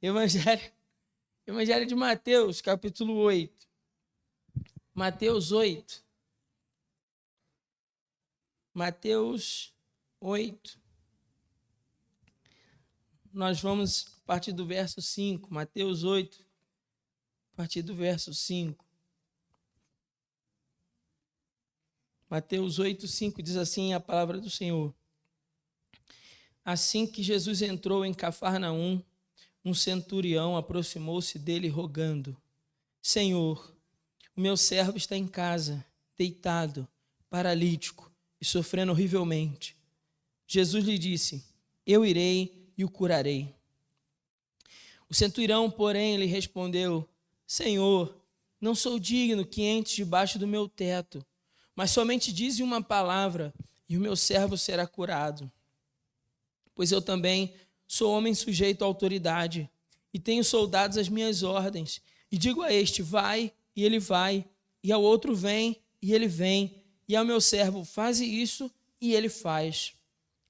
Evangelho de Mateus, capítulo 8. Mateus 8. Mateus 8. Nós vamos a partir do verso 5. Mateus 8, a partir do verso 5. Mateus 8, 5 diz assim a palavra do Senhor. Assim que Jesus entrou em Cafarnaum, um centurião aproximou-se dele rogando: Senhor, o meu servo está em casa, deitado, paralítico e sofrendo horrivelmente. Jesus lhe disse: Eu irei e o curarei. O centurião, porém, lhe respondeu: Senhor, não sou digno que entres debaixo do meu teto, mas somente dize uma palavra e o meu servo será curado. Pois eu também sou homem sujeito à autoridade e tenho soldados às minhas ordens. E digo a este: vai, e ele vai, e ao outro: vem, e ele vem, e ao meu servo: faze isso, e ele faz.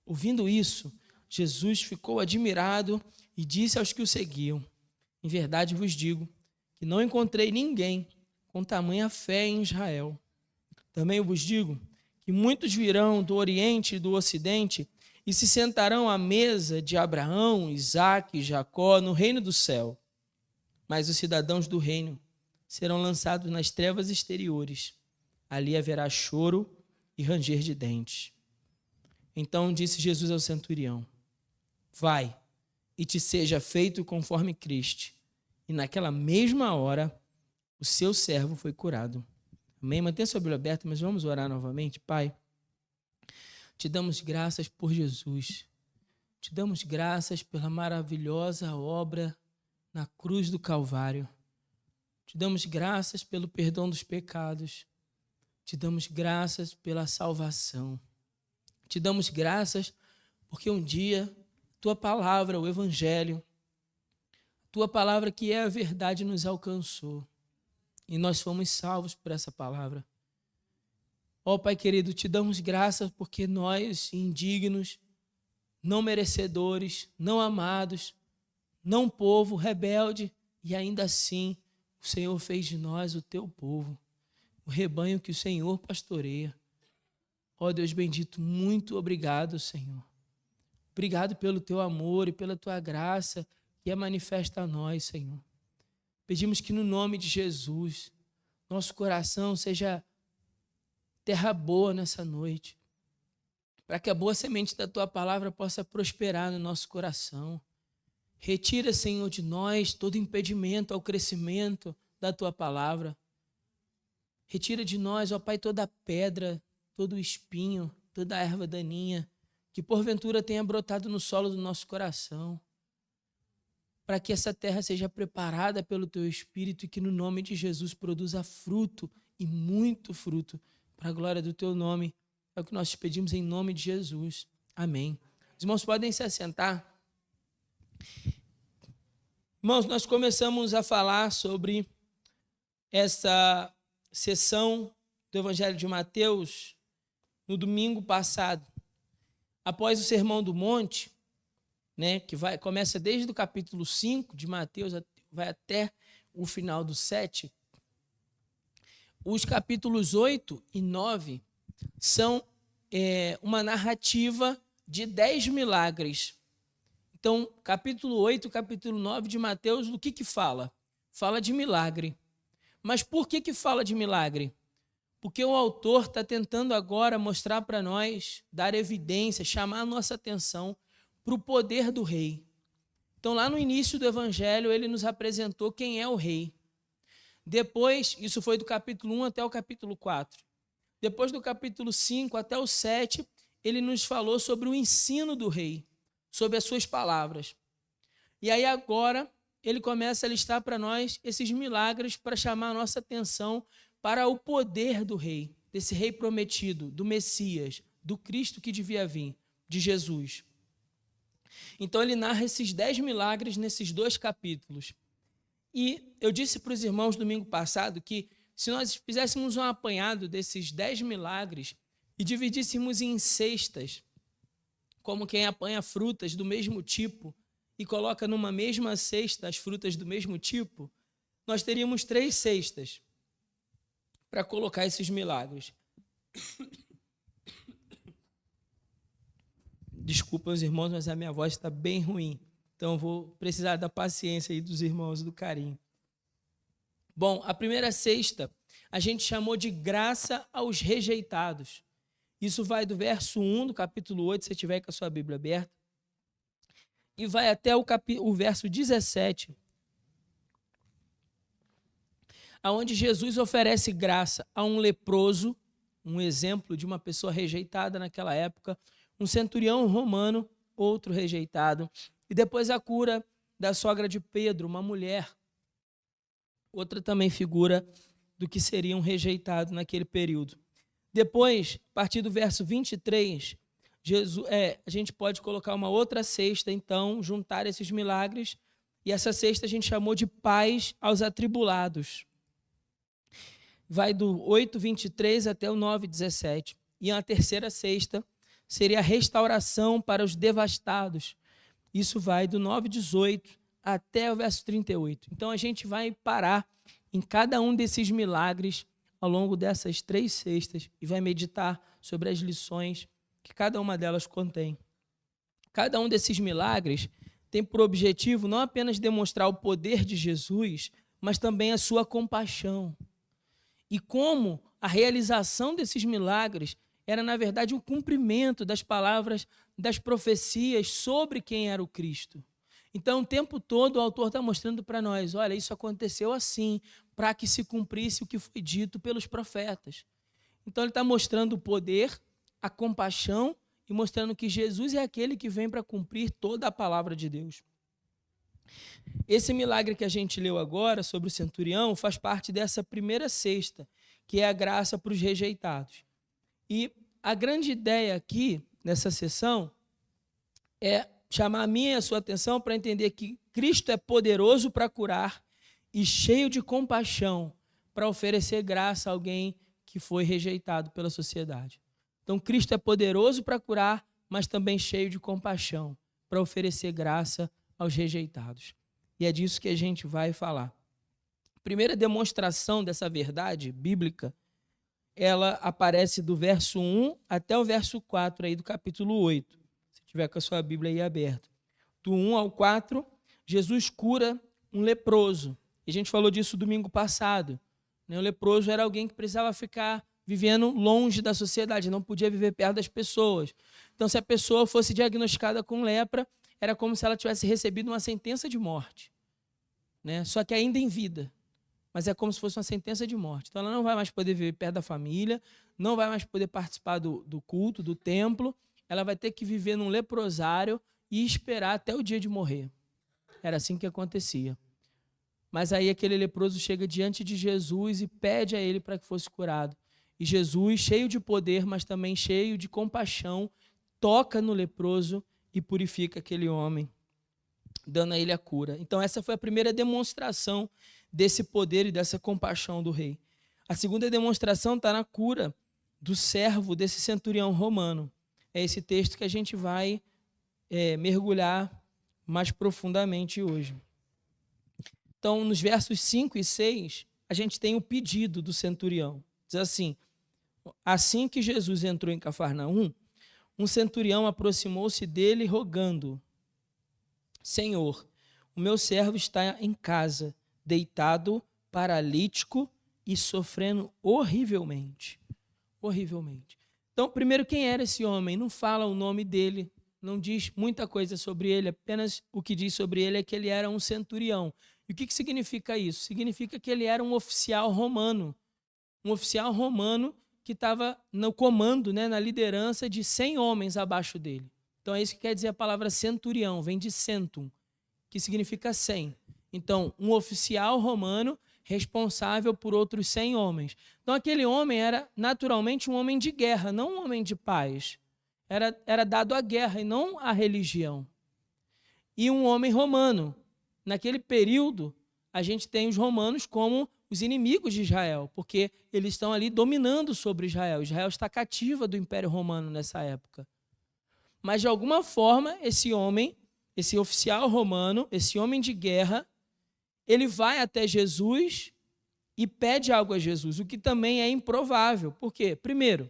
Ouvindo isso, Jesus ficou admirado e disse aos que o seguiam: Em verdade vos digo que não encontrei ninguém com tamanha fé em Israel. Também vos digo que muitos virão do Oriente e do Ocidente e se sentarão à mesa de Abraão, Isaque e Jacó no reino do céu. Mas os cidadãos do reino serão lançados nas trevas exteriores. Ali haverá choro e ranger de dentes. Então disse Jesus ao centurião: Vai, e te seja feito conforme criste. E naquela mesma hora, o seu servo foi curado. Amém? Mantenha sua Bíblia aberta, mas vamos orar novamente. Pai, te damos graças por Jesus. Te damos graças pela maravilhosa obra na cruz do Calvário. Te damos graças pelo perdão dos pecados. Te damos graças pela salvação. Te damos graças porque um dia tua palavra, o Evangelho, tua palavra que é a verdade, nos alcançou. E nós fomos salvos por essa palavra. Ó Pai querido, te damos graças porque nós, indignos, não merecedores, não amados, não povo, rebelde, e ainda assim o Senhor fez de nós o teu povo, o rebanho que o Senhor pastoreia. Ó Deus bendito, muito obrigado, Senhor. Obrigado pelo teu amor e pela tua graça que é manifesta a nós, Senhor. Pedimos que no nome de Jesus, nosso coração seja terra boa nessa noite, para que a boa semente da tua palavra possa prosperar no nosso coração. Retira, Senhor, de nós todo impedimento ao crescimento da tua palavra. Retira de nós, ó Pai, toda pedra, todo espinho, toda erva daninha que porventura tenha brotado no solo do nosso coração, para que essa terra seja preparada pelo teu Espírito e que no nome de Jesus produza fruto e muito fruto para a glória do teu nome. É o que nós te pedimos em nome de Jesus. Amém. Os irmãos podem se assentar. Irmãos, nós começamos a falar sobre essa sessão do Evangelho de Mateus no domingo passado. Após o Sermão do Monte, que começa desde o capítulo 5 de Mateus, vai até o final do 7, os capítulos 8 e 9 são uma narrativa de 10 milagres. Então, capítulo 8 e capítulo 9 de Mateus, do que fala? Fala de milagre. Mas por que fala de milagre? Porque o autor está tentando agora mostrar para nós, dar evidência, chamar a nossa atenção para o poder do rei. Então, lá no início do Evangelho, ele nos apresentou quem é o rei. Depois, isso foi do capítulo 1 até o capítulo 4. Depois do capítulo 5 até o 7, ele nos falou sobre o ensino do rei, sobre as suas palavras. E aí agora, ele começa a listar para nós esses milagres para chamar a nossa atenção para o poder do rei, desse rei prometido, do Messias, do Cristo que devia vir, de Jesus. Então ele narra esses 10 milagres nesses 2 capítulos. E eu disse para os irmãos domingo passado que se nós fizéssemos um apanhado desses 10 milagres e dividíssemos em cestas, como quem apanha frutas do mesmo tipo, e coloca numa mesma cesta as frutas do mesmo tipo, nós teríamos 3 cestas para colocar esses milagres. Desculpa os irmãos, mas a minha voz está bem ruim. Então, eu vou precisar da paciência aí dos irmãos, do carinho. Bom, a primeira cesta a gente chamou de graça aos rejeitados. Isso vai do verso 1 do capítulo 8, se você tiver com a sua Bíblia aberta, e vai até o verso 17, onde Jesus oferece graça a um leproso, um exemplo de uma pessoa rejeitada naquela época, um centurião romano, outro rejeitado, e depois a cura da sogra de Pedro, uma mulher, outra também figura do que seria um rejeitado naquele período. Depois, a partir do verso 23, a gente pode colocar uma outra cesta, então, juntar esses milagres, e essa cesta a gente chamou de paz aos atribulados. Vai do 8:23 até o 9:17. E a terceira cesta seria a restauração para os devastados. Isso vai do 9:18 até o verso 38. Então, a gente vai parar em cada um desses milagres ao longo dessas 3 cestas e vai meditar sobre as lições que cada uma delas contém. Cada um desses milagres tem por objetivo não apenas demonstrar o poder de Jesus, mas também a sua compaixão. E como a realização desses milagres era, na verdade, um cumprimento das palavras, das profecias sobre quem era o Cristo. Então, o tempo todo, o autor está mostrando para nós, olha, isso aconteceu assim, para que se cumprisse o que foi dito pelos profetas. Então, ele está mostrando o poder, a compaixão e mostrando que Jesus é aquele que vem para cumprir toda a palavra de Deus. Esse milagre que a gente leu agora sobre o centurião faz parte dessa primeira cesta, que é a graça para os rejeitados. E a grande ideia aqui, nessa sessão, é chamar a minha e a sua atenção para entender que Cristo é poderoso para curar e cheio de compaixão para oferecer graça a alguém que foi rejeitado pela sociedade. Então, Cristo é poderoso para curar, mas também cheio de compaixão para oferecer graça aos rejeitados. E é disso que a gente vai falar. A primeira demonstração dessa verdade bíblica, ela aparece do verso 1 até o verso 4 aí do capítulo 8. Se tiver com a sua Bíblia aí aberta. Do 1 ao 4, Jesus cura um leproso. E a gente falou disso domingo passado. O leproso era alguém que precisava ficar vivendo longe da sociedade, não podia viver perto das pessoas. Então, se a pessoa fosse diagnosticada com lepra, era como se ela tivesse recebido uma sentença de morte, né? Só que ainda em vida, mas é como se fosse uma sentença de morte. Então, ela não vai mais poder viver perto da família, não vai mais poder participar do culto, do templo, ela vai ter que viver num leprosário e esperar até o dia de morrer. Era assim que acontecia. Mas aí aquele leproso chega diante de Jesus e pede a ele para que fosse curado. E Jesus, cheio de poder, mas também cheio de compaixão, toca no leproso e purifica aquele homem, dando a ele a cura. Então, essa foi a primeira demonstração desse poder e dessa compaixão do rei. A segunda demonstração está na cura do servo desse centurião romano. É esse texto que a gente vai mergulhar mais profundamente hoje. Então, nos versos 5 e 6, a gente tem o pedido do centurião. Diz assim: assim que Jesus entrou em Cafarnaum, um centurião aproximou-se dele rogando: Senhor, o meu servo está em casa, deitado, paralítico e sofrendo horrivelmente. Horrivelmente. Então, primeiro, quem era esse homem? Não fala o nome dele, não diz muita coisa sobre ele, apenas o que diz sobre ele é que ele era um centurião. E o que significa isso? Significa que ele era um oficial romano. Um oficial romano que estava no comando, né, na liderança de 100 homens abaixo dele. Então, é isso que quer dizer a palavra centurião, vem de centum, que significa 100. Então, um oficial romano responsável por outros 100 homens. Então, aquele homem era naturalmente um homem de guerra, não um homem de paz. Era dado à guerra e não à religião. E um homem romano. Naquele período, a gente tem os romanos como os inimigos de Israel, porque eles estão ali dominando sobre Israel. Israel está cativa do Império Romano nessa época. Mas, de alguma forma, esse homem esse oficial romano, esse homem de guerra, ele vai até Jesus e pede algo a Jesus, o que também é improvável. Por quê? Primeiro,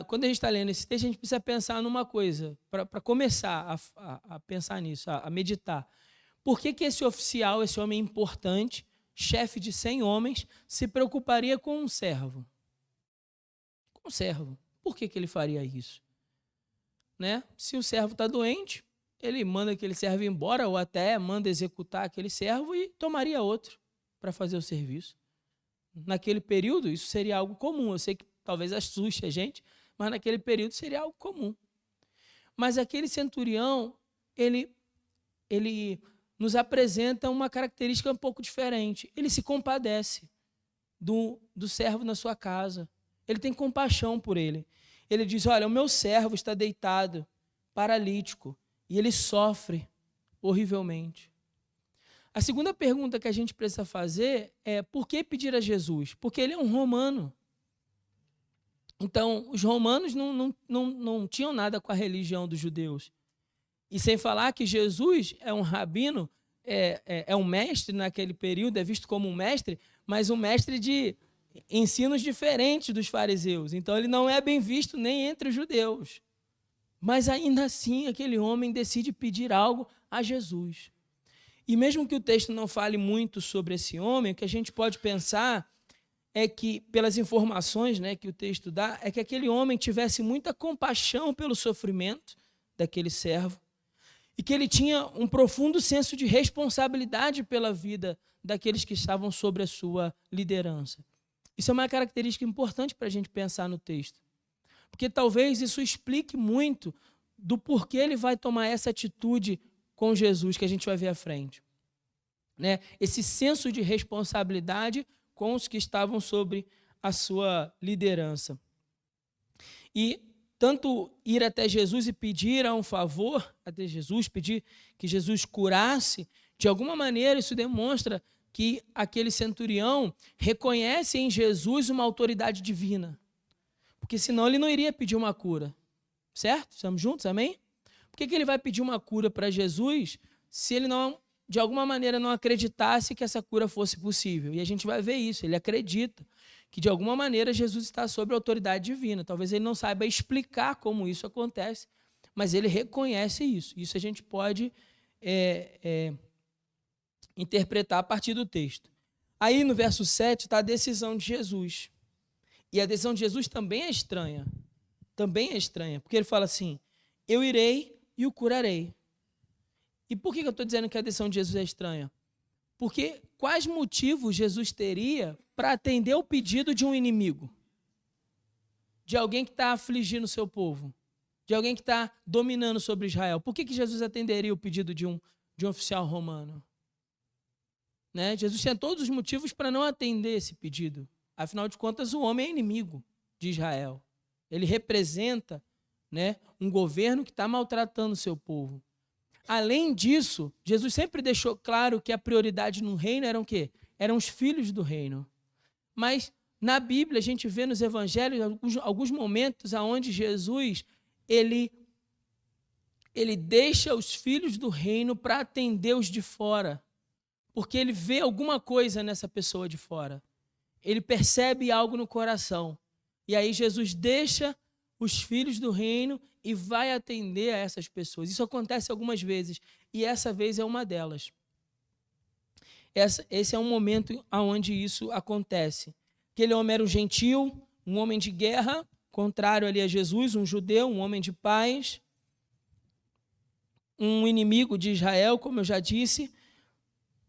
quando a gente está lendo esse texto, a gente precisa pensar numa coisa, para começar a pensar nisso, a meditar. Por que esse oficial, esse homem importante, chefe de 100 homens, se preocuparia com um servo? Com um servo. Por que ele faria isso? Né? Se o servo está doente, ele manda aquele servo embora ou até manda executar aquele servo e tomaria outro para fazer o serviço. Naquele período, isso seria algo comum. Eu sei que talvez assuste a gente, mas naquele período seria algo comum. Mas aquele centurião, ele nos apresenta uma característica um pouco diferente. Ele se compadece do servo na sua casa. Ele tem compaixão por ele. Ele diz, olha, o meu servo está deitado, paralítico, e ele sofre horrivelmente. A segunda pergunta que a gente precisa fazer é, por que pedir a Jesus? Porque ele é um romano. Então, os romanos não tinham nada com a religião dos judeus. E sem falar que Jesus é um rabino, é um mestre naquele período, é visto como um mestre, mas um mestre de ensinos diferentes dos fariseus. Então, ele não é bem visto nem entre os judeus. Mas, ainda assim, aquele homem decide pedir algo a Jesus. E mesmo que o texto não fale muito sobre esse homem, o que a gente pode pensar é que, pelas informações, né, que o texto dá, é que aquele homem tivesse muita compaixão pelo sofrimento daquele servo e que ele tinha um profundo senso de responsabilidade pela vida daqueles que estavam sob a sua liderança. Isso é uma característica importante para a gente pensar no texto, porque talvez isso explique muito do porquê ele vai tomar essa atitude com Jesus, que a gente vai ver à frente. Né? Esse senso de responsabilidade com os que estavam sob a sua liderança. E tanto ir até Jesus e pedir um favor até Jesus, pedir que Jesus curasse, de alguma maneira isso demonstra que aquele centurião reconhece em Jesus uma autoridade divina. Porque senão ele não iria pedir uma cura. Certo? Estamos juntos? Amém? Por que ele vai pedir uma cura para Jesus se ele não, de alguma maneira, não acreditasse que essa cura fosse possível? E a gente vai ver isso. Ele acredita que, de alguma maneira, Jesus está sob a autoridade divina. Talvez ele não saiba explicar como isso acontece, mas ele reconhece isso. Isso a gente pode interpretar a partir do texto. Aí, no verso 7, está a decisão de Jesus. E a decisão de Jesus também é estranha. Também é estranha, porque ele fala assim, eu irei e o curarei. E por que eu estou dizendo que a decisão de Jesus é estranha? Porque quais motivos Jesus teria para atender o pedido de um inimigo? De alguém que está afligindo o seu povo? De alguém que está dominando sobre Israel? Por que Jesus atenderia o pedido de um oficial romano? Né? Jesus tinha todos os motivos para não atender esse pedido. Afinal de contas, o homem é inimigo de Israel. Ele representa, né, um governo que está maltratando o seu povo. Além disso, Jesus sempre deixou claro que a prioridade no reino eram o quê? Eram os filhos do reino. Mas na Bíblia a gente vê nos evangelhos alguns momentos onde Jesus ele deixa os filhos do reino para atender os de fora. Porque ele vê alguma coisa nessa pessoa de fora. Ele percebe algo no coração. E aí Jesus deixa os filhos do reino e vai atender a essas pessoas. Isso acontece algumas vezes, e essa vez é uma delas. Esse é um momento onde isso acontece. Aquele homem era um gentil, um homem de guerra, contrário ali a Jesus, um judeu, um homem de paz, um inimigo de Israel, como eu já disse.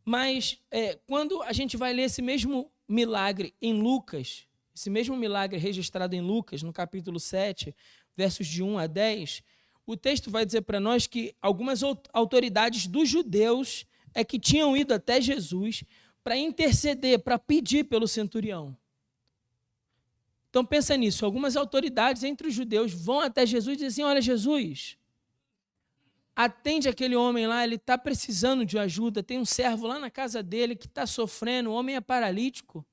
Mas quando a gente vai ler esse mesmo milagre em Lucas, esse mesmo milagre registrado em Lucas, no capítulo 7, versos de 1 a 10, o texto vai dizer para nós que algumas autoridades dos judeus que tinham ido até Jesus para interceder, para pedir pelo centurião. Então pensa nisso, algumas autoridades entre os judeus vão até Jesus e dizem assim, olha Jesus, atende aquele homem lá, ele está precisando de ajuda, tem um servo lá na casa dele que está sofrendo, o homem é paralítico.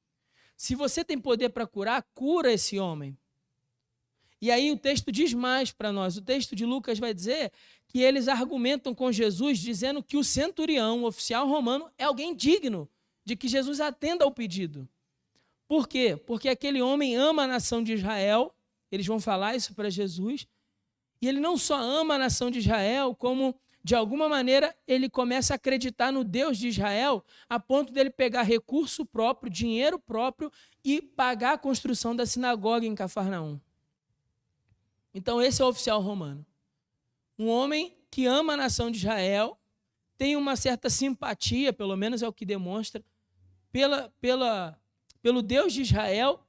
Se você tem poder para curar, cura esse homem. E aí o texto diz mais para nós. O texto de Lucas vai dizer que eles argumentam com Jesus, dizendo que o centurião, o oficial romano, é alguém digno de que Jesus atenda ao pedido. Por quê? Porque aquele homem ama a nação de Israel, eles vão falar isso para Jesus, e ele não só ama a nação de Israel, como, de alguma maneira, ele começa a acreditar no Deus de Israel, a ponto dele pegar recurso próprio, dinheiro próprio, e pagar a construção da sinagoga em Cafarnaum. Então, esse é o oficial romano. Um homem que ama a nação de Israel, tem uma certa simpatia, pelo menos é o que demonstra, pelo Deus de Israel,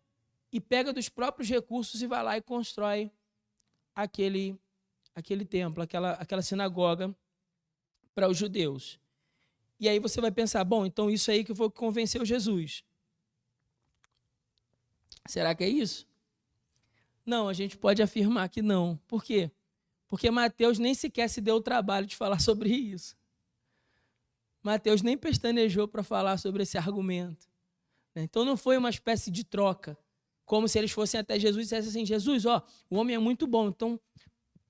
e pega dos próprios recursos e vai lá e constrói aquele templo, aquela sinagoga para os judeus. E aí você vai pensar, bom, então isso aí que foi o que convenceu Jesus. Será que é isso? Não, a gente pode afirmar que não. Por quê? Porque Mateus nem sequer se deu o trabalho de falar sobre isso. Mateus nem pestanejou para falar sobre esse argumento. Então não foi uma espécie de troca, como se eles fossem até Jesus e dissessem assim, Jesus, ó, o homem é muito bom, então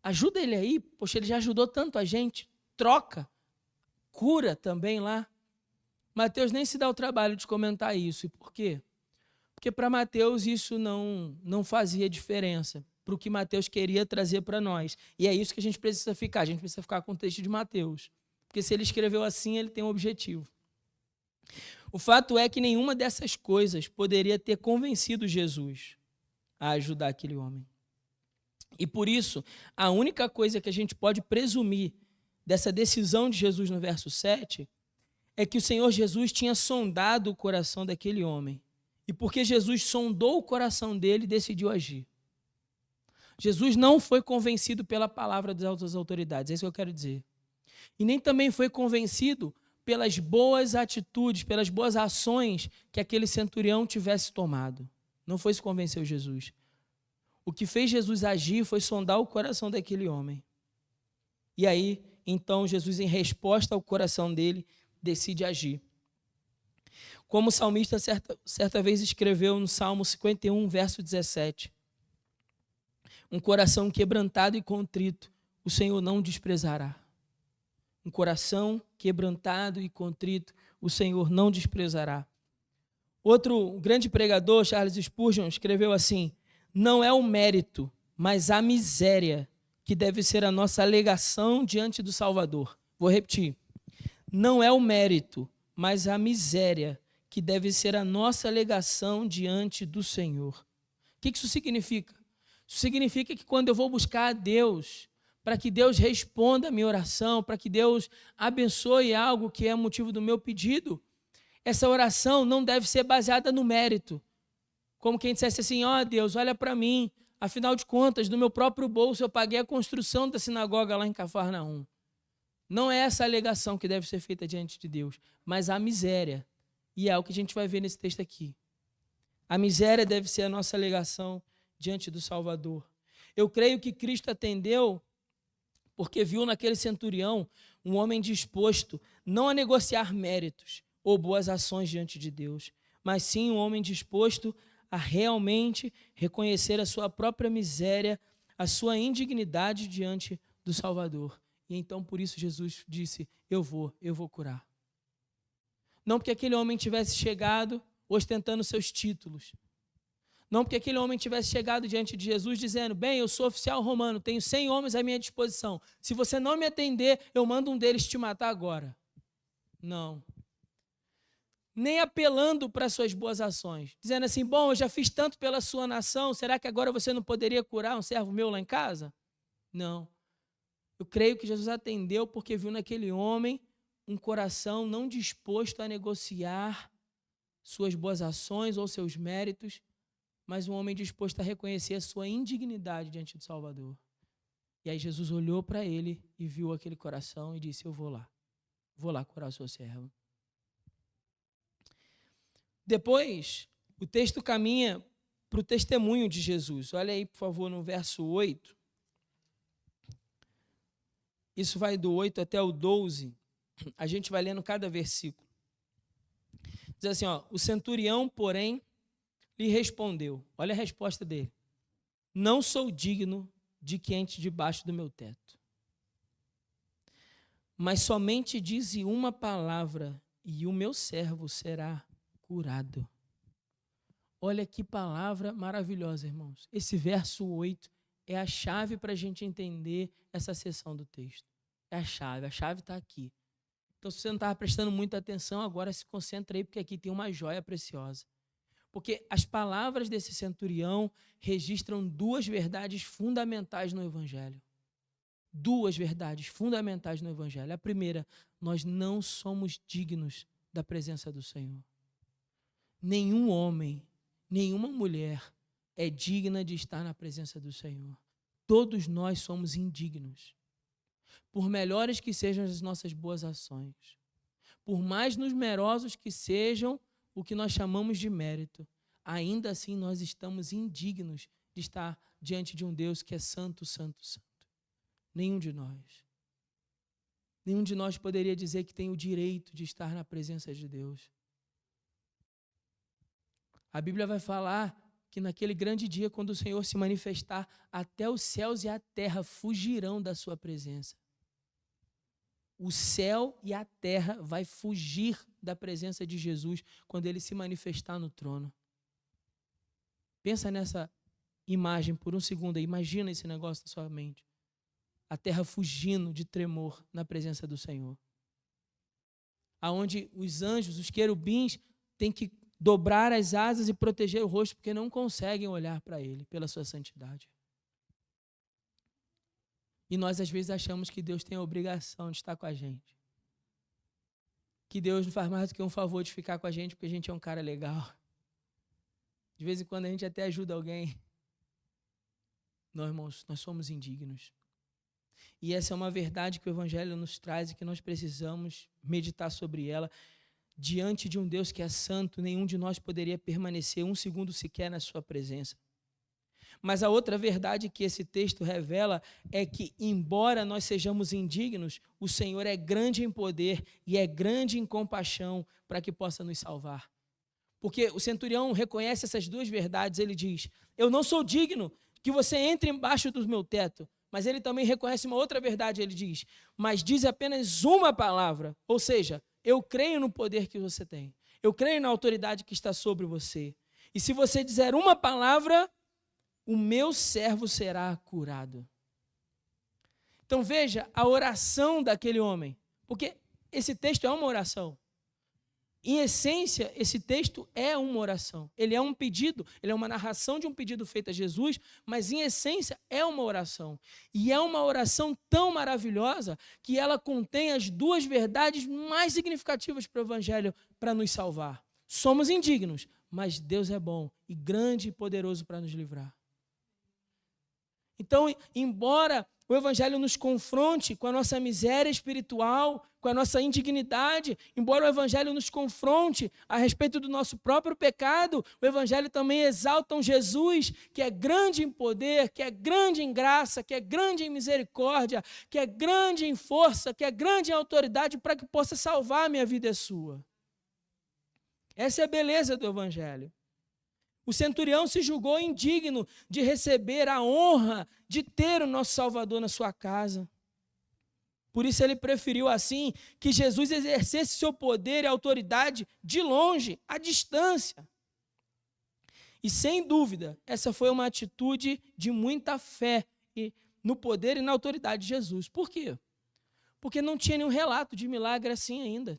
ajuda ele aí, poxa, ele já ajudou tanto a gente, troca, cura também lá. Mateus nem se dá o trabalho de comentar isso. E por quê? Porque para Mateus isso não fazia diferença para o que Mateus queria trazer para nós. E é isso que a gente precisa ficar. A gente precisa ficar com o texto de Mateus. Porque se ele escreveu assim, ele tem um objetivo. O fato é que nenhuma dessas coisas poderia ter convencido Jesus a ajudar aquele homem. E por isso, a única coisa que a gente pode presumir dessa decisão de Jesus no verso 7 é que o Senhor Jesus tinha sondado o coração daquele homem. E porque Jesus sondou o coração dele, decidiu agir. Jesus não foi convencido pela palavra das altas autoridades, é isso que eu quero dizer. E nem também foi convencido pelas boas atitudes, pelas boas ações que aquele centurião tivesse tomado. Não foi isso que convenceu Jesus. O que fez Jesus agir foi sondar o coração daquele homem. E aí, então, Jesus, em resposta ao coração dele, decide agir. Como o salmista certa vez escreveu no Salmo 51, verso 17. Um coração quebrantado e contrito, o Senhor não desprezará. Um coração quebrantado e contrito, o Senhor não desprezará. Outro grande pregador, Charles Spurgeon, escreveu assim, não é o mérito, mas a miséria que deve ser a nossa alegação diante do Salvador. Vou repetir. Não é o mérito, mas a miséria que deve ser a nossa alegação diante do Senhor. O que isso significa? Isso significa que quando eu vou buscar a Deus, para que Deus responda a minha oração, para que Deus abençoe algo que é motivo do meu pedido, essa oração não deve ser baseada no mérito. Como quem dissesse assim, ó Deus, olha para mim, afinal de contas, do meu próprio bolso eu paguei a construção da sinagoga lá em Cafarnaum. Não é essa a alegação que deve ser feita diante de Deus, mas a miséria. E é o que a gente vai ver nesse texto aqui. A miséria deve ser a nossa alegação diante do Salvador. Eu creio que Cristo atendeu porque viu naquele centurião um homem disposto não a negociar méritos ou boas ações diante de Deus, mas sim um homem disposto a realmente reconhecer a sua própria miséria, a sua indignidade diante do Salvador. E então, por isso, Jesus disse, eu vou curar. Não porque aquele homem tivesse chegado ostentando seus títulos. Não porque aquele homem tivesse chegado diante de Jesus dizendo, bem, eu sou oficial romano, tenho 100 homens à minha disposição. Se você não me atender, eu mando um deles te matar agora. Não. Nem apelando para suas boas ações. Dizendo assim, bom, eu já fiz tanto pela sua nação, será que agora você não poderia curar um servo meu lá em casa? Não. Eu creio que Jesus atendeu porque viu naquele homem um coração não disposto a negociar suas boas ações ou seus méritos, mas um homem disposto a reconhecer a sua indignidade diante do Salvador. E aí Jesus olhou para ele e viu aquele coração e disse, eu vou lá curar o seu servo. Depois, o texto caminha para o testemunho de Jesus. Olha aí, por favor, no verso 8. Isso vai do 8 até o 12. A gente vai lendo cada versículo. Diz assim, ó, o centurião, porém, lhe respondeu. Olha a resposta dele. Não sou digno de que entre debaixo do meu teto. mas somente dize uma palavra e o meu servo será curado. Olha que palavra maravilhosa, irmãos. Esse verso 8 é a chave para a gente entender essa seção do texto. É a chave está aqui. Então, se você não estava prestando muita atenção, agora se concentra aí, porque aqui tem uma joia preciosa. Porque as palavras desse centurião registram duas verdades fundamentais no Evangelho. Duas verdades fundamentais no Evangelho. A primeira, nós não somos dignos da presença do Senhor. Nenhum homem, nenhuma mulher é digna de estar na presença do Senhor. Todos nós somos indignos. Por melhores que sejam as nossas boas ações, por mais numerosos que sejam o que nós chamamos de mérito, ainda assim nós estamos indignos de estar diante de um Deus que é santo, santo, santo. Nenhum de nós. Nenhum de nós poderia dizer que tem o direito de estar na presença de Deus. A Bíblia vai falar que naquele grande dia, quando o Senhor se manifestar, até os céus e a terra fugirão da sua presença. O céu e a terra vai fugir da presença de Jesus quando ele se manifestar no trono. Pensa nessa imagem por um segundo, imagina esse negócio na sua mente. A terra fugindo de tremor na presença do Senhor. Aonde os anjos, os querubins, têm que dobrar as asas e proteger o rosto, porque não conseguem olhar para ele, pela sua santidade. E nós, às vezes, achamos que Deus tem a obrigação de estar com a gente. Que Deus não faz mais do que um favor de ficar com a gente, porque a gente é um cara legal. De vez em quando a gente até ajuda alguém. Não, irmãos, nós somos indignos. E essa é uma verdade que o Evangelho nos traz e que nós precisamos meditar sobre ela. Diante de um Deus que é santo, nenhum de nós poderia permanecer um segundo sequer na sua presença. Mas a outra verdade que esse texto revela é que, embora nós sejamos indignos, o Senhor é grande em poder e é grande em compaixão para que possa nos salvar. Porque o centurião reconhece essas duas verdades, ele diz, eu não sou digno que você entre embaixo do meu teto. Mas ele também reconhece uma outra verdade, ele diz, mas diz apenas uma palavra, ou seja, eu creio no poder que você tem, eu creio na autoridade que está sobre você. E se você dizer uma palavra, o meu servo será curado. Então veja a oração daquele homem, porque esse texto é uma oração. Em essência, esse texto é uma oração. Ele é um pedido, ele é uma narração de um pedido feito a Jesus, mas em essência é uma oração. E é uma oração tão maravilhosa que ela contém as duas verdades mais significativas para o Evangelho para nos salvar. Somos indignos, mas Deus é bom e grande e poderoso para nos livrar. Então, embora o Evangelho nos confronte com a nossa miséria espiritual, com a nossa indignidade, embora o Evangelho nos confronte a respeito do nosso próprio pecado, o Evangelho também exalta um Jesus que é grande em poder, que é grande em graça, que é grande em misericórdia, que é grande em força, que é grande em autoridade para que possa salvar a minha vida e a sua. Essa é a beleza do Evangelho. O centurião se julgou indigno de receber a honra de ter o nosso Salvador na sua casa. Por isso ele preferiu assim que Jesus exercesse seu poder e autoridade de longe, à distância. E sem dúvida, essa foi uma atitude de muita fé no poder e na autoridade de Jesus. Por quê? Porque não tinha nenhum relato de milagre assim ainda.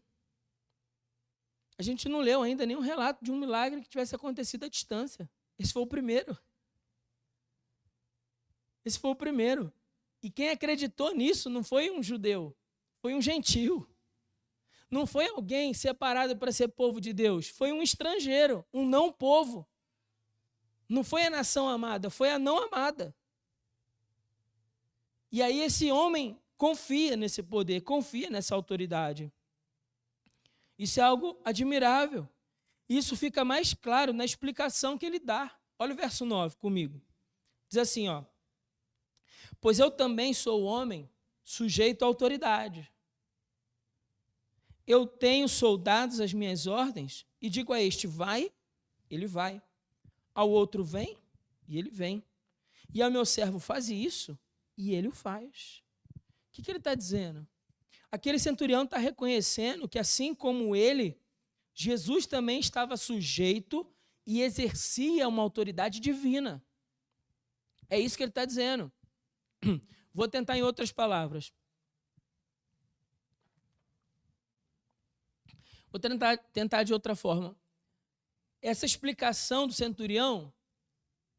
A gente não leu ainda nenhum relato de um milagre que tivesse acontecido à distância. Esse foi o primeiro. Esse foi o primeiro. E quem acreditou nisso não foi um judeu, foi um gentil. Não foi alguém separado para ser povo de Deus, foi um estrangeiro, um não povo. Não foi a nação amada, foi a não amada. E aí esse homem confia nesse poder, confia nessa autoridade. Isso é algo admirável. Isso fica mais claro na explicação que ele dá. Olha o verso 9 comigo. Diz assim, ó. Pois eu também sou homem sujeito à autoridade. Eu tenho soldados às minhas ordens e digo a este, vai, ele vai. Ao outro, vem, e ele vem. E ao meu servo, faz isso, e ele o faz. O que ele está dizendo? Aquele centurião está reconhecendo que, assim como ele, Jesus também estava sujeito e exercia uma autoridade divina. É isso que ele está dizendo. Vou tentar em outras palavras. Vou tentar de outra forma. Essa explicação do centurião,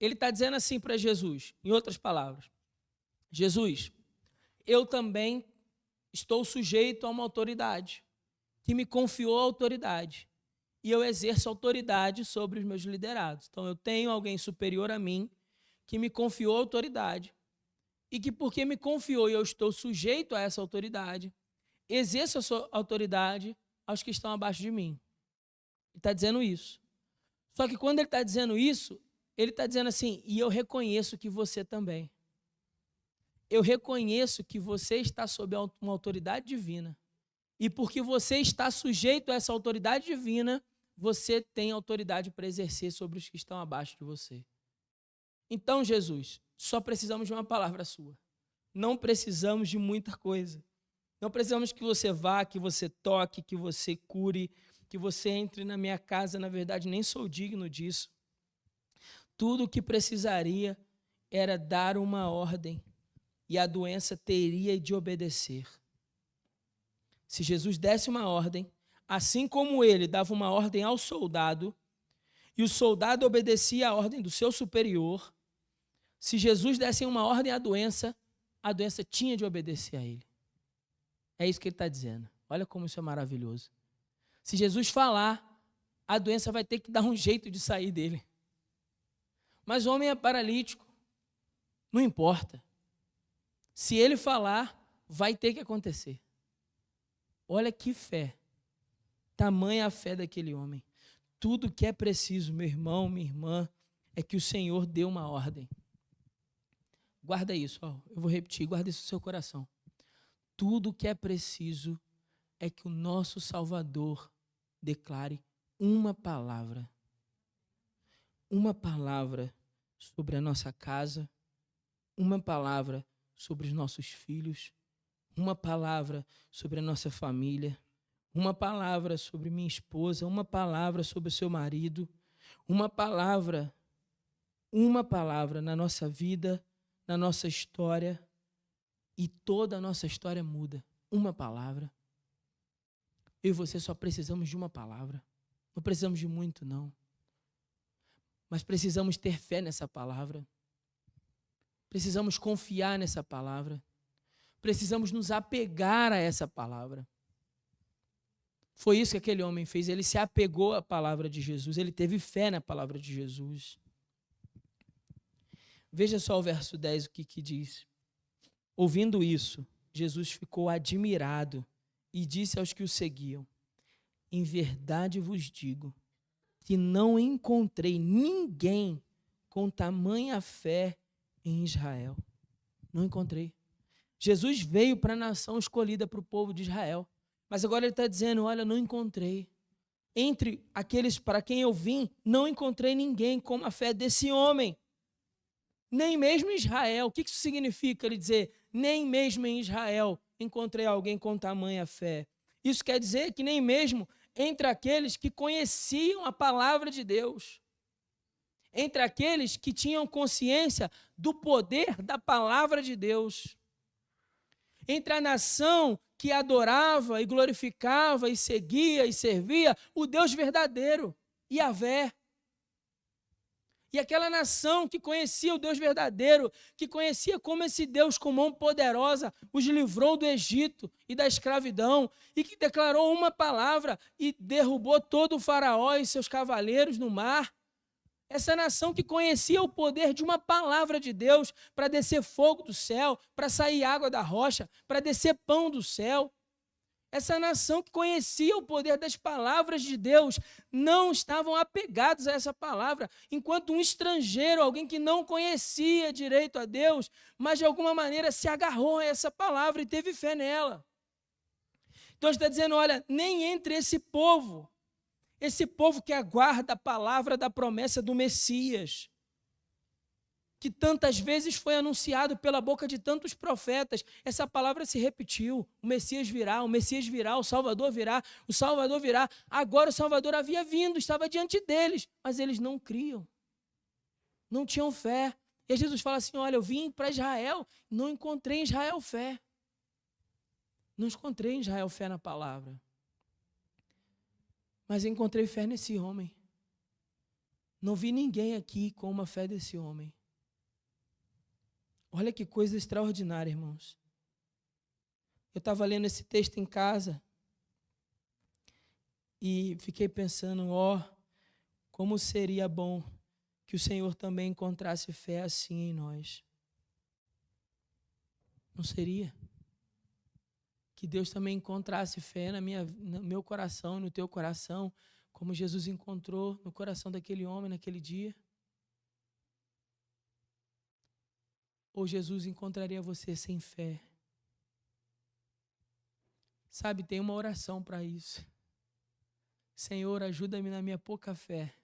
ele está dizendo assim para Jesus, em outras palavras. Jesus, eu também estou sujeito a uma autoridade, que me confiou a autoridade, e eu exerço autoridade sobre os meus liderados. Então, eu tenho alguém superior a mim, que me confiou a autoridade, e que porque me confiou e eu estou sujeito a essa autoridade, exerço a sua autoridade aos que estão abaixo de mim. Ele está dizendo isso. Só que quando ele está dizendo isso, ele está dizendo assim, e eu reconheço que você também. Eu reconheço que você está sob uma autoridade divina. E porque você está sujeito a essa autoridade divina, você tem autoridade para exercer sobre os que estão abaixo de você. Então, Jesus, só precisamos de uma palavra sua. Não precisamos de muita coisa. Não precisamos que você vá, que você toque, que você cure, que você entre na minha casa. Na verdade, nem sou digno disso. Tudo o que precisaria era dar uma ordem e a doença teria de obedecer. Se Jesus desse uma ordem, assim como ele dava uma ordem ao soldado, e o soldado obedecia à ordem do seu superior, se Jesus desse uma ordem à doença tinha de obedecer a ele. É isso que ele está dizendo. Olha como isso é maravilhoso. Se Jesus falar, a doença vai ter que dar um jeito de sair dele. Mas o homem é paralítico. Não importa. Se ele falar, vai ter que acontecer. Olha que fé. Tamanha a fé daquele homem. Tudo que é preciso, meu irmão, minha irmã, é que o Senhor dê uma ordem. Guarda isso, eu vou repetir, guarda isso no seu coração. Tudo que é preciso é que o nosso Salvador declare uma palavra. Uma palavra sobre a nossa casa, uma palavra sobre os nossos filhos, uma palavra sobre a nossa família, uma palavra sobre minha esposa, uma palavra sobre o seu marido, uma palavra na nossa vida, na nossa história, e toda a nossa história muda. Uma palavra. Eu e você só precisamos de uma palavra. Não precisamos de muito, não. Mas precisamos ter fé nessa palavra. Precisamos confiar nessa palavra. Precisamos nos apegar a essa palavra. Foi isso que aquele homem fez. Ele se apegou à palavra de Jesus. Ele teve fé na palavra de Jesus. Veja só o verso 10, o que diz. Ouvindo isso, Jesus ficou admirado e disse aos que o seguiam: em verdade vos digo que não encontrei ninguém com tamanha fé em Israel. Não encontrei. Jesus veio para a nação escolhida, para o povo de Israel. Mas agora ele está dizendo, olha, não encontrei. Entre aqueles para quem eu vim, não encontrei ninguém com a fé desse homem. Nem mesmo em Israel. O que isso significa? Ele dizer, nem mesmo em Israel encontrei alguém com tamanha fé. Isso quer dizer que nem mesmo entre aqueles que conheciam a palavra de Deus, entre aqueles que tinham consciência do poder da palavra de Deus, entre a nação que adorava e glorificava e seguia e servia o Deus verdadeiro, Yahvé. E aquela nação que conhecia o Deus verdadeiro, que conhecia como esse Deus com mão poderosa os livrou do Egito e da escravidão, e que declarou uma palavra e derrubou todo o faraó e seus cavaleiros no mar. Essa nação que conhecia o poder de uma palavra de Deus para descer fogo do céu, para sair água da rocha, para descer pão do céu. Essa nação que conhecia o poder das palavras de Deus, não estavam apegados a essa palavra, enquanto um estrangeiro, alguém que não conhecia direito a Deus, mas de alguma maneira se agarrou a essa palavra e teve fé nela. Então está dizendo, olha, nem entre esse povo que aguarda a palavra da promessa do Messias, que tantas vezes foi anunciado pela boca de tantos profetas, essa palavra se repetiu. O Messias virá, o Messias virá, o Salvador virá, o Salvador virá. Agora o Salvador havia vindo, estava diante deles, mas eles não criam, não tinham fé. E Jesus fala assim, olha, eu vim para Israel, não encontrei em Israel fé. Não encontrei em Israel fé na palavra. Mas encontrei fé nesse homem. Não vi ninguém aqui com uma fé desse homem. Olha que coisa extraordinária, irmãos. Eu estava lendo esse texto em casa e fiquei pensando, como seria bom que o Senhor também encontrasse fé assim em nós. Não seria? Que Deus também encontrasse fé no meu coração, no teu coração, como Jesus encontrou no coração daquele homem naquele dia. Ou Jesus encontraria você sem fé? Sabe, tem uma oração para isso. Senhor, ajuda-me na minha pouca fé.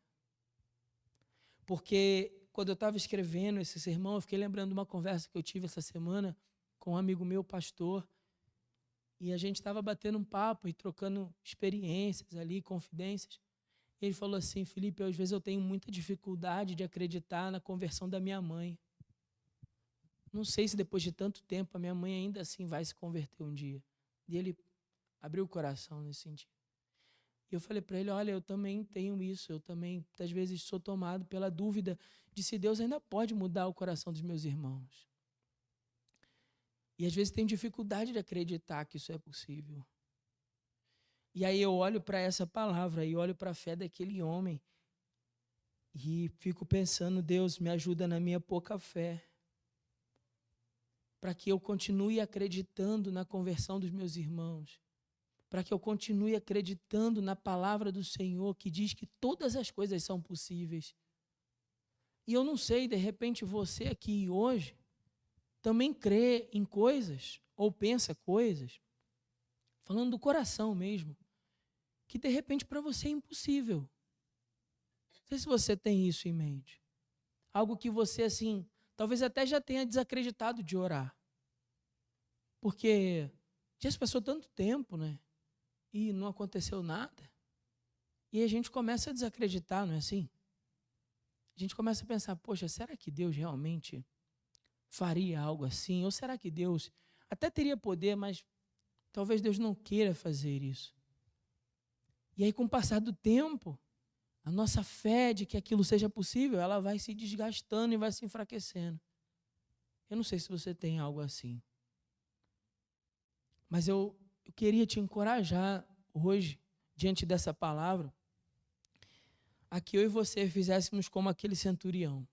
Porque quando eu estava escrevendo esse sermão, eu fiquei lembrando de uma conversa que eu tive essa semana com um amigo meu, pastor, e a gente estava batendo um papo e trocando experiências ali, confidências. Ele falou assim, Felipe, às vezes eu tenho muita dificuldade de acreditar na conversão da minha mãe. Não sei se depois de tanto tempo a minha mãe ainda assim vai se converter um dia. E ele abriu o coração nesse sentido. E eu falei para ele, olha, eu também tenho isso, eu também, às vezes, sou tomado pela dúvida de se Deus ainda pode mudar o coração dos meus irmãos. E às vezes tenho dificuldade de acreditar que isso é possível. E aí eu olho para essa palavra, e olho para a fé daquele homem, e fico pensando, Deus, me ajuda na minha pouca fé, para que eu continue acreditando na conversão dos meus irmãos, para que eu continue acreditando na palavra do Senhor, que diz que todas as coisas são possíveis. E eu não sei, de repente você aqui hoje também crê em coisas, ou pensa coisas, falando do coração mesmo, que de repente para você é impossível. Não sei se você tem isso em mente. Algo que você, assim, talvez até já tenha desacreditado de orar. Porque já se passou tanto tempo, né? E não aconteceu nada. E a gente começa a desacreditar, não é assim? A gente começa a pensar, poxa, será que Deus realmente faria algo assim? Ou será que Deus até teria poder, mas talvez Deus não queira fazer isso? E aí, com o passar do tempo, a nossa fé de que aquilo seja possível, ela vai se desgastando e vai se enfraquecendo. Eu não sei se você tem algo assim. Mas eu queria te encorajar hoje, diante dessa palavra, a que eu e você fizéssemos como aquele centurião.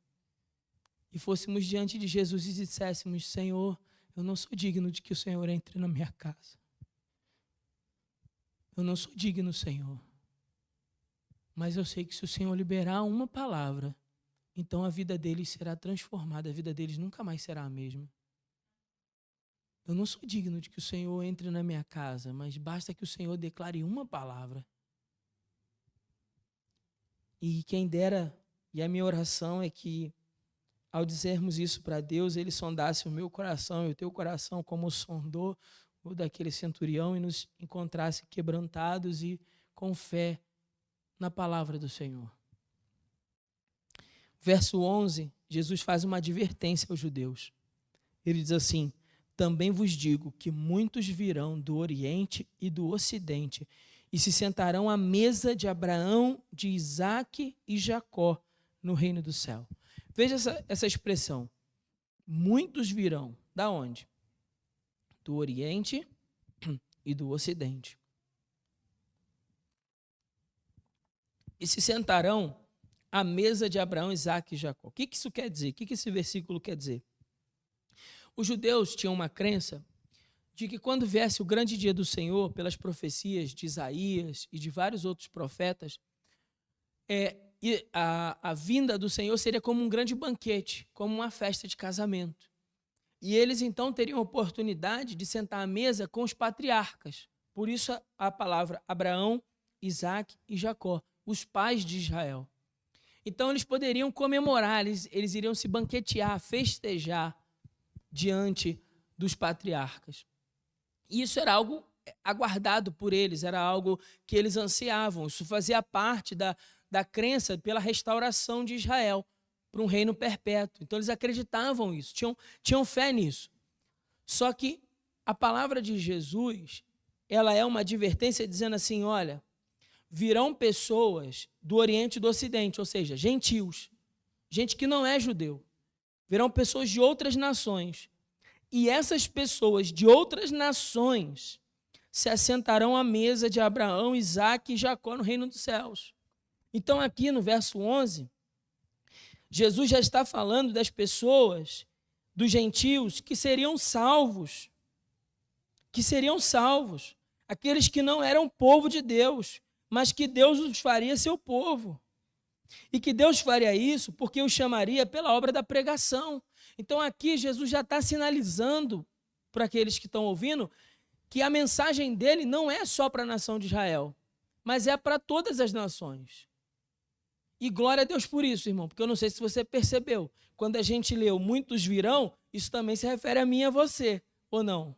E fôssemos diante de Jesus e disséssemos, Senhor, eu não sou digno de que o Senhor entre na minha casa. Eu não sou digno, Senhor. Mas eu sei que se o Senhor liberar uma palavra, então a vida deles será transformada, a vida deles nunca mais será a mesma. Eu não sou digno de que o Senhor entre na minha casa, mas basta que o Senhor declare uma palavra. E quem dera, e a minha oração é que, ao dizermos isso para Deus, Ele sondasse o meu coração e o teu coração, como sondou o daquele centurião, e nos encontrasse quebrantados e com fé na palavra do Senhor. Verso 11, Jesus faz uma advertência aos judeus. Ele diz assim, também vos digo que muitos virão do Oriente e do Ocidente e se sentarão à mesa de Abraão, de Isaque e Jacó no reino do céu. Veja essa expressão. Muitos virão. Da onde? Do Oriente e do Ocidente. E se sentarão à mesa de Abraão, Isaque e Jacó. O que isso quer dizer? O que esse versículo quer dizer? Os judeus tinham uma crença de que quando viesse o grande dia do Senhor, pelas profecias de Isaías e de vários outros profetas, a vinda do Senhor seria como um grande banquete, como uma festa de casamento. E eles então teriam a oportunidade de sentar à mesa com os patriarcas. Por isso a palavra Abraão, Isaque e Jacó, os pais de Israel. Então eles poderiam comemorar, eles iriam se banquetear, festejar diante dos patriarcas. E isso era algo aguardado por eles, era algo que eles ansiavam. Isso fazia parte da crença pela restauração de Israel para um reino perpétuo. Então eles acreditavam nisso, tinham fé nisso. Só que a palavra de Jesus, ela é uma advertência dizendo assim, olha, virão pessoas do Oriente e do Ocidente, ou seja, gentios, gente que não é judeu. Virão pessoas de outras nações. E essas pessoas de outras nações se assentarão à mesa de Abraão, Isaque e Jacó no reino dos céus. Então aqui no verso 11, Jesus já está falando das pessoas, dos gentios, que seriam salvos. Aqueles que não eram povo de Deus, mas que Deus os faria seu povo. E que Deus faria isso porque os chamaria pela obra da pregação. Então aqui Jesus já está sinalizando para aqueles que estão ouvindo que a mensagem dele não é só para a nação de Israel, mas é para todas as nações. E glória a Deus por isso, irmão, porque eu não sei se você percebeu, quando a gente leu muitos virão, isso também se refere a mim e a você, ou não?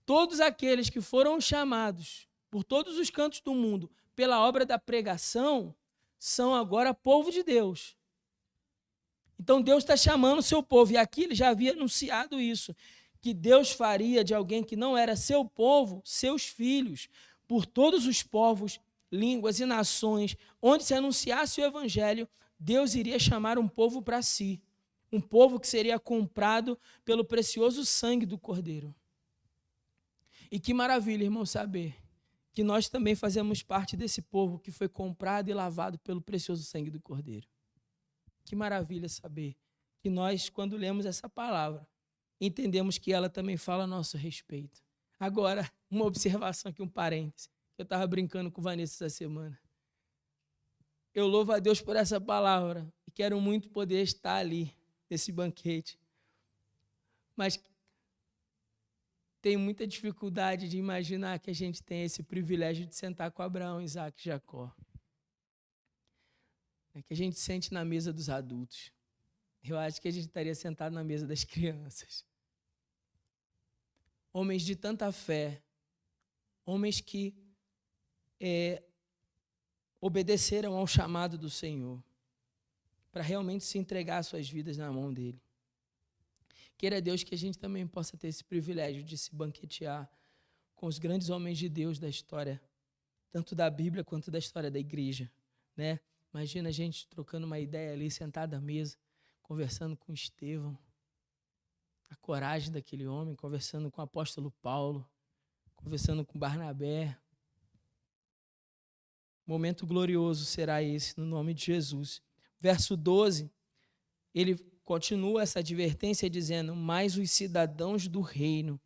Todos aqueles que foram chamados por todos os cantos do mundo pela obra da pregação são agora povo de Deus. Então Deus está chamando o seu povo, e aqui ele já havia anunciado isso, que Deus faria de alguém que não era seu povo, seus filhos, por todos os povos, línguas e nações, onde se anunciasse o evangelho, Deus iria chamar um povo para si, um povo que seria comprado pelo precioso sangue do Cordeiro. E que maravilha, irmão, saber que nós também fazemos parte desse povo que foi comprado e lavado pelo precioso sangue do Cordeiro. Que maravilha saber que nós, quando lemos essa palavra, entendemos que ela também fala a nosso respeito. Agora, uma observação aqui, um parêntese. Eu estava brincando com Vanessa essa semana. Eu louvo a Deus por essa palavra e quero muito poder estar ali, nesse banquete. Mas tenho muita dificuldade de imaginar que a gente tem esse privilégio de sentar com Abraão, Isaque e Jacó. É que a gente sente na mesa dos adultos. Eu acho que a gente estaria sentado na mesa das crianças. Homens de tanta fé, homens que obedeceram ao chamado do Senhor, para realmente se entregar suas vidas na mão dele. Queira Deus que a gente também possa ter esse privilégio de se banquetear com os grandes homens de Deus da história, tanto da Bíblia quanto da história da igreja, né? Imagina a gente trocando uma ideia ali, sentado à mesa, conversando com Estevão, a coragem daquele homem, conversando com o apóstolo Paulo, conversando com Barnabé. Momento glorioso será esse, no nome de Jesus. Verso 12, ele continua essa advertência dizendo, mas os cidadãos do reino,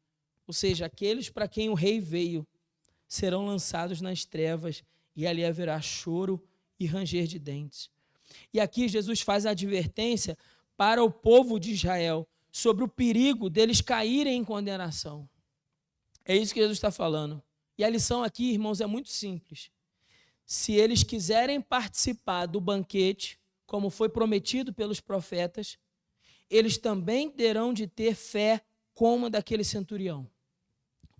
ou seja, aqueles para quem o rei veio, serão lançados nas trevas e ali haverá choro e ranger de dentes. E aqui Jesus faz a advertência para o povo de Israel sobre o perigo deles caírem em condenação. É isso que Jesus está falando. E a lição aqui, irmãos, é muito simples. Se eles quiserem participar do banquete, como foi prometido pelos profetas, eles também terão de ter fé como a daquele centurião.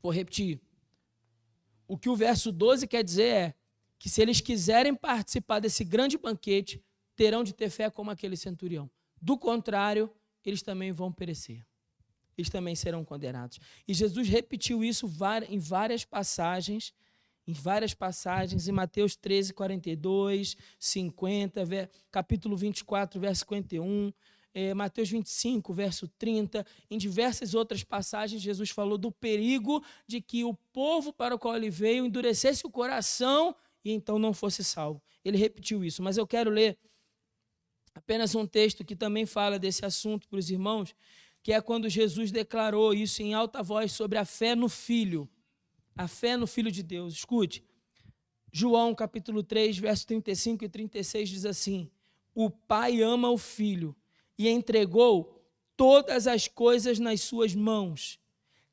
Vou repetir. O que o verso 12 quer dizer é que se eles quiserem participar desse grande banquete, terão de ter fé como aquele centurião. Do contrário, eles também vão perecer. Eles também serão condenados. E Jesus repetiu isso em várias passagens, em Mateus 13, 42, 50, capítulo 24, verso 51, Mateus 25, verso 30, em diversas outras passagens, Jesus falou do perigo de que o povo para o qual ele veio endurecesse o coração e então não fosse salvo. Ele repetiu isso, mas eu quero ler apenas um texto que também fala desse assunto para os irmãos, que é quando Jesus declarou isso em alta voz sobre a fé no Filho. A fé no Filho de Deus. Escute, João capítulo 3, verso 35 e 36 diz assim, o Pai ama o Filho e entregou todas as coisas nas suas mãos.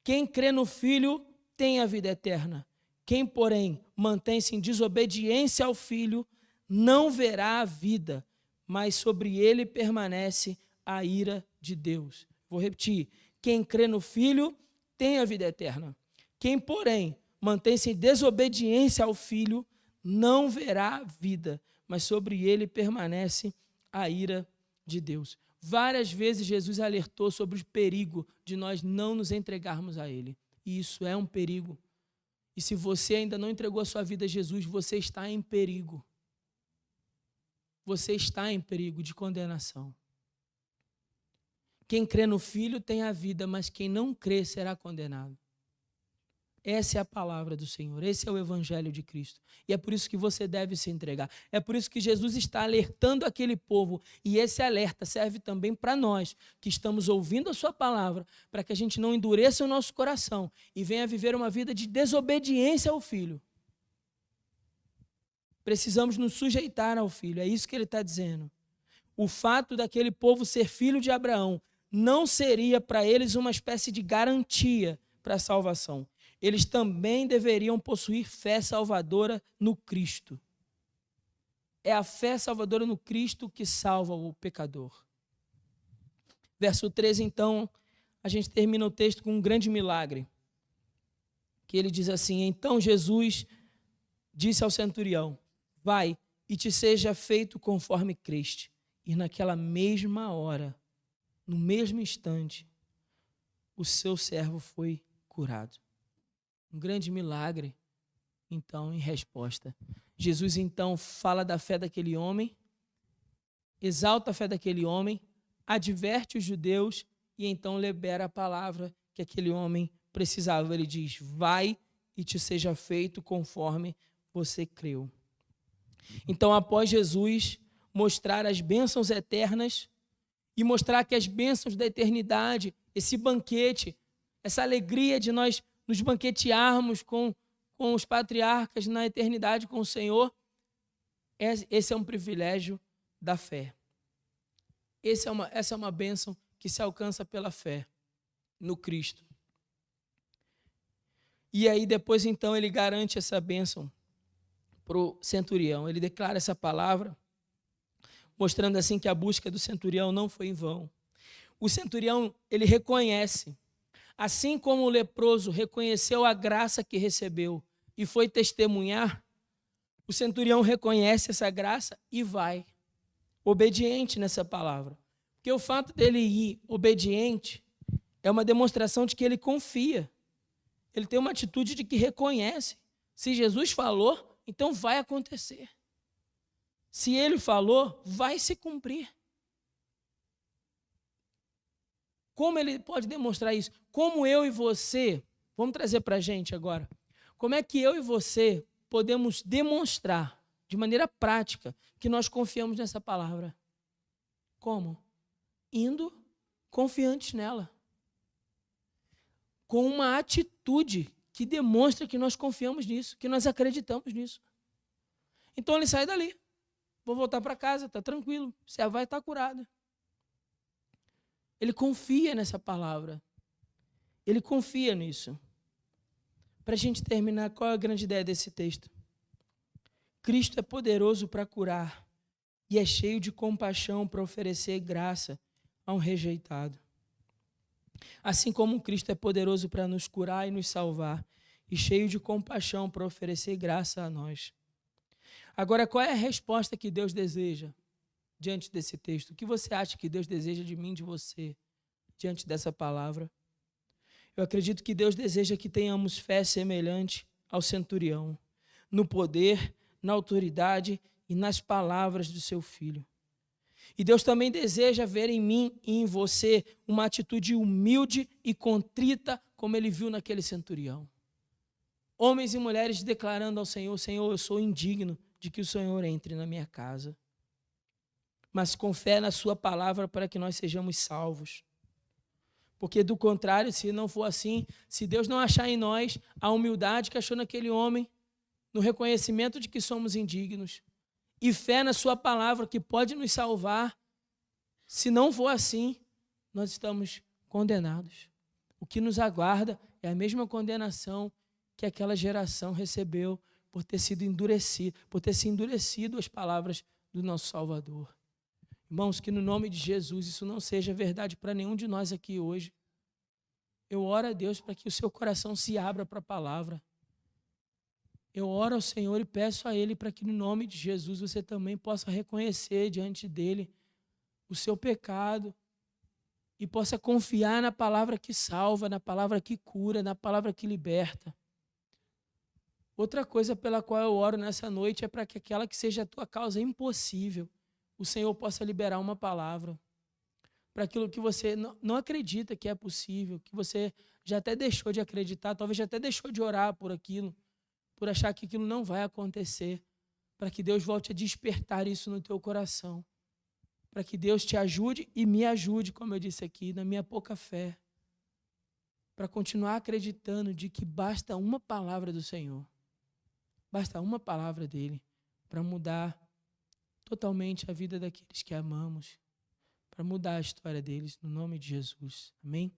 Quem crê no Filho tem a vida eterna. Quem, porém, mantém-se em desobediência ao Filho, não verá a vida, mas sobre ele permanece a ira de Deus. Vou repetir. Quem crê no Filho tem a vida eterna. Quem, porém, mantém-se em desobediência ao Filho, não verá a vida, mas sobre ele permanece a ira de Deus. Várias vezes Jesus alertou sobre o perigo de nós não nos entregarmos a ele. E isso é um perigo. E se você ainda não entregou a sua vida a Jesus, você está em perigo. Você está em perigo de condenação. Quem crê no Filho tem a vida, mas quem não crê será condenado. Essa é a palavra do Senhor, esse é o Evangelho de Cristo. E é por isso que você deve se entregar. É por isso que Jesus está alertando aquele povo. E esse alerta serve também para nós, que estamos ouvindo a sua palavra, para que a gente não endureça o nosso coração e venha viver uma vida de desobediência ao Filho. Precisamos nos sujeitar ao Filho, é isso que ele está dizendo. O fato daquele povo ser filho de Abraão não seria para eles uma espécie de garantia para a salvação. Eles também deveriam possuir fé salvadora no Cristo. É a fé salvadora no Cristo que salva o pecador. Verso 13, então, a gente termina o texto com um grande milagre. Que ele diz assim: então Jesus disse ao centurião: vai e te seja feito conforme creste. E naquela mesma hora, no mesmo instante, o seu servo foi curado. Um grande milagre, então, em resposta. Jesus, então, fala da fé daquele homem, exalta a fé daquele homem, adverte os judeus e então libera a palavra que aquele homem precisava. Ele diz: vai e te seja feito conforme você creu. Então, após Jesus mostrar as bênçãos eternas e mostrar que as bênçãos da eternidade, esse banquete, essa alegria de nós nos banquetearmos com os patriarcas na eternidade com o Senhor, esse é um privilégio da fé. Essa é uma bênção que se alcança pela fé no Cristo. E aí depois então ele garante essa bênção para o centurião. Ele declara essa palavra, mostrando assim que a busca do centurião não foi em vão. O centurião, ele reconhece, assim como o leproso reconheceu a graça que recebeu e foi testemunhar, o centurião reconhece essa graça e vai, obediente nessa palavra. Porque o fato dele ir obediente é uma demonstração de que ele confia. Ele tem uma atitude de que reconhece. Se Jesus falou, então vai acontecer. Se ele falou, vai se cumprir. Como ele pode demonstrar isso? Como eu e você, vamos trazer para a gente agora, como é que eu e você podemos demonstrar de maneira prática que nós confiamos nessa palavra? Como? Indo confiantes nela. Com uma atitude que demonstra que nós confiamos nisso, que nós acreditamos nisso. Então ele sai dali. Vou voltar para casa, está tranquilo, você vai estar curado. Ele confia nessa palavra. Ele confia nisso. Para a gente terminar, qual é a grande ideia desse texto? Cristo é poderoso para curar e é cheio de compaixão para oferecer graça a um rejeitado. Assim como Cristo é poderoso para nos curar e nos salvar, e cheio de compaixão para oferecer graça a nós. Agora, qual é a resposta que Deus deseja diante desse texto? O que você acha que Deus deseja de mim, de você, diante dessa palavra? Eu acredito que Deus deseja que tenhamos fé semelhante ao centurião, no poder, na autoridade e nas palavras do seu Filho. E Deus também deseja ver em mim e em você uma atitude humilde e contrita, como ele viu naquele centurião. Homens e mulheres declarando ao Senhor: Senhor, eu sou indigno de que o Senhor entre na minha casa. Mas com fé na sua palavra para que nós sejamos salvos. Porque do contrário, se não for assim, se Deus não achar em nós a humildade que achou naquele homem, no reconhecimento de que somos indignos, e fé na sua palavra que pode nos salvar, se não for assim, nós estamos condenados. O que nos aguarda é a mesma condenação que aquela geração recebeu por ter sido endurecido, por ter se endurecido as palavras do nosso Salvador. Irmãos, que no nome de Jesus isso não seja verdade para nenhum de nós aqui hoje. Eu oro a Deus para que o seu coração se abra para a palavra. Eu oro ao Senhor e peço a Ele para que no nome de Jesus você também possa reconhecer diante dEle o seu pecado e possa confiar na palavra que salva, na palavra que cura, na palavra que liberta. Outra coisa pela qual eu oro nessa noite é para que aquela que seja a tua causa impossível, o Senhor possa liberar uma palavra para aquilo que você não acredita que é possível, que você já até deixou de acreditar, talvez já até deixou de orar por aquilo, por achar que aquilo não vai acontecer, para que Deus volte a despertar isso no teu coração, para que Deus te ajude e me ajude, como eu disse aqui, na minha pouca fé, para continuar acreditando de que basta uma palavra do Senhor, basta uma palavra dEle para mudar totalmente a vida daqueles que amamos, para mudar a história deles, no nome de Jesus. Amém?